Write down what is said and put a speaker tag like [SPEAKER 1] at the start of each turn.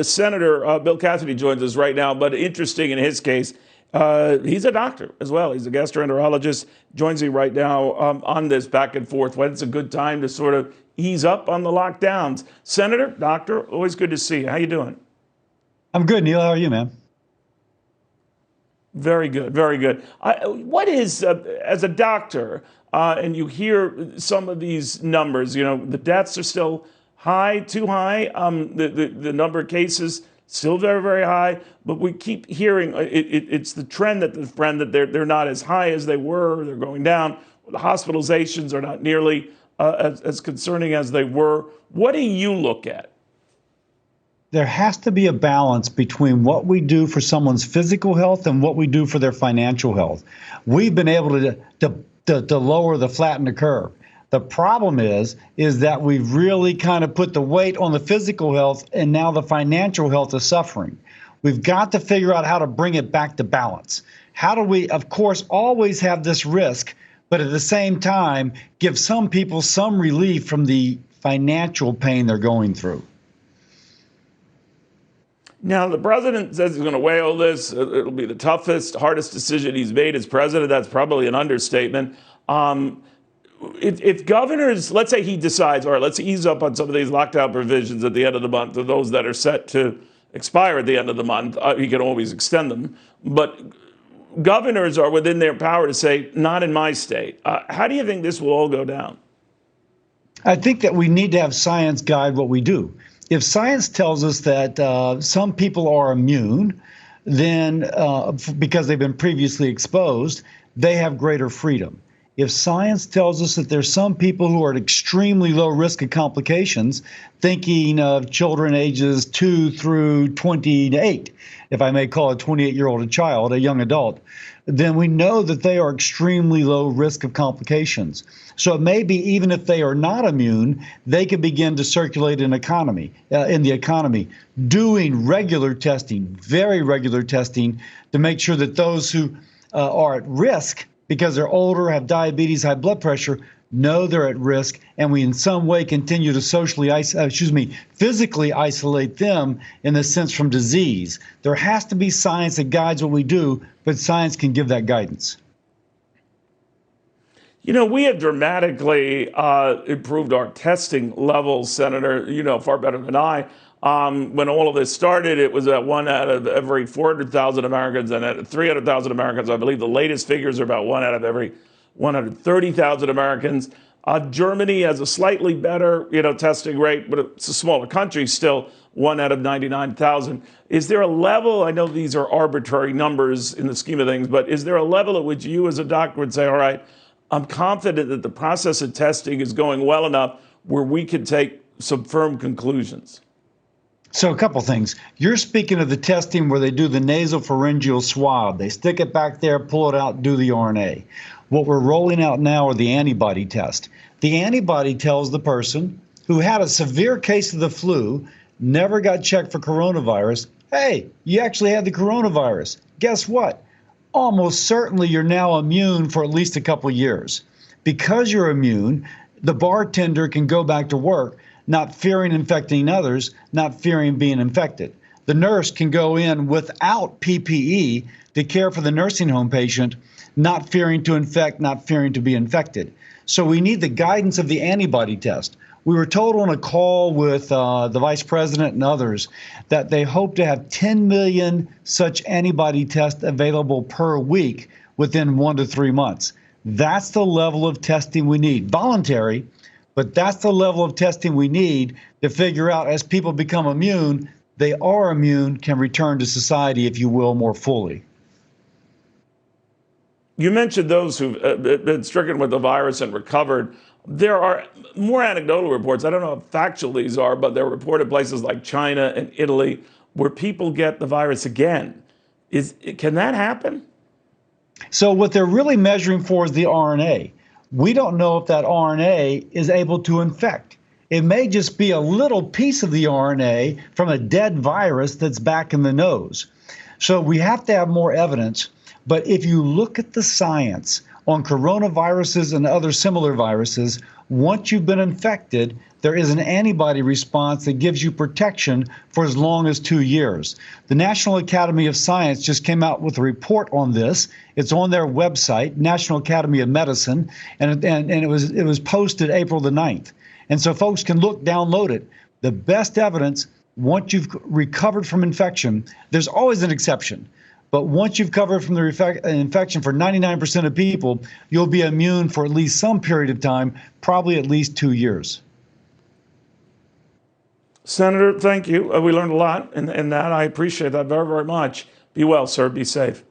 [SPEAKER 1] Senator Bill Cassidy joins us right now, but interesting in his case, he's a doctor as well. He's a gastroenterologist, joins me right now on this back and forth. When it's a good time to sort of ease up on the lockdowns. Senator, doctor, always good to see you. How you doing?
[SPEAKER 2] I'm good, Neil. How are you, man?
[SPEAKER 1] Very good, very good. What is, as a doctor, and you hear some of these numbers, you know, the deaths are still high, too high. The number of cases still very, very high. But we keep hearing it's the trend that they're not as high as they were. They're going down. The hospitalizations are not nearly as concerning as they were. What do you look at?
[SPEAKER 2] There has to be a balance between what we do for someone's physical health and what we do for their financial health. We've been able to lower the flatten the curve. The problem is that we've really kind of put the weight on the physical health, and now the financial health is suffering. We've got to figure out how to bring it back to balance. How do we, of course, always have this risk, but at the same time, give some people some relief from the financial pain they're going through?
[SPEAKER 1] Now, the president says he's going to weigh all this. It'll be the toughest, hardest decision he's made as president. That's probably an understatement. If governors, let's say he decides, all right, let's ease up on some of these lockdown provisions at the end of the month, or those that are set to expire at the end of the month, he can always extend them. But governors are within their power to say, not in my state. How do you think this will all go down?
[SPEAKER 2] I think that we need to have science guide what we do. If science tells us that some people are immune, then because they've been previously exposed, they have greater freedom. If science tells us that there's some people who are at extremely low risk of complications, thinking of children ages 2 through 28, if I may call a 28-year-old a child, a young adult, then we know that they are extremely low risk of complications. So it may be even if they are not immune, they can begin to circulate in the economy, doing regular testing, very regular testing, to make sure that those who are at risk because they're older, have diabetes, high blood pressure, know they're at risk, and we in some way continue to physically isolate them in a sense from disease. There has to be science that guides what we do, but science can give that guidance.
[SPEAKER 1] You know, we have dramatically improved our testing levels, Senator, you know, far better than I. When all of this started, it was at 1 out of every 400,000 Americans, and at 300,000 Americans, I believe the latest figures are about 1 out of every 130,000 Americans. Germany has a slightly better, you know, testing rate, but it's a smaller country, still 1 out of 99,000. Is there a level, I know these are arbitrary numbers in the scheme of things, but is there a level at which you as a doctor would say, all right, I'm confident that the process of testing is going well enough where we can take some firm conclusions?
[SPEAKER 2] So a couple things. You're speaking of the testing where they do the nasopharyngeal swab. They stick it back there, pull it out, do the RNA. What we're rolling out now are the antibody test. The antibody tells the person who had a severe case of the flu, never got checked for coronavirus, hey, you actually had the coronavirus. Guess what? Almost certainly you're now immune for at least a couple of years. Because you're immune, the bartender can go back to work, not fearing infecting others, not fearing being infected. The nurse can go in without PPE to care for the nursing home patient, not fearing to infect, not fearing to be infected. So we need the guidance of the antibody test. We were told on a call with the vice president and others that they hope to have 10 million such antibody tests available per week within 1 to 3 months. That's the level of testing we need. Voluntary, but that's the level of testing we need to figure out as people become immune, they are immune, can return to society, if you will, more fully.
[SPEAKER 1] You mentioned those who've been stricken with the virus and recovered. There are more anecdotal reports. I don't know how factual these are, but they're reported places like China and Italy where people get the virus again. Can that happen?
[SPEAKER 2] So what they're really measuring for is the RNA. We don't know if that RNA is able to infect. It may just be a little piece of the RNA from a dead virus that's back in the nose. So we have to have more evidence. But if you look at the science on coronaviruses and other similar viruses, once you've been infected, there is an antibody response that gives you protection for as long as 2 years. The National Academy of Science just came out with a report on this. It's on their website, National Academy of Medicine, and it was posted April the 9th. And so folks can download it. The best evidence, once you've recovered from infection, there's always an exception. But once you've covered from the infection for 99% of people, you'll be immune for at least some period of time, probably at least 2 years.
[SPEAKER 1] Senator, thank you. We learned a lot in that. I appreciate that very, very much. Be well, sir. Be safe.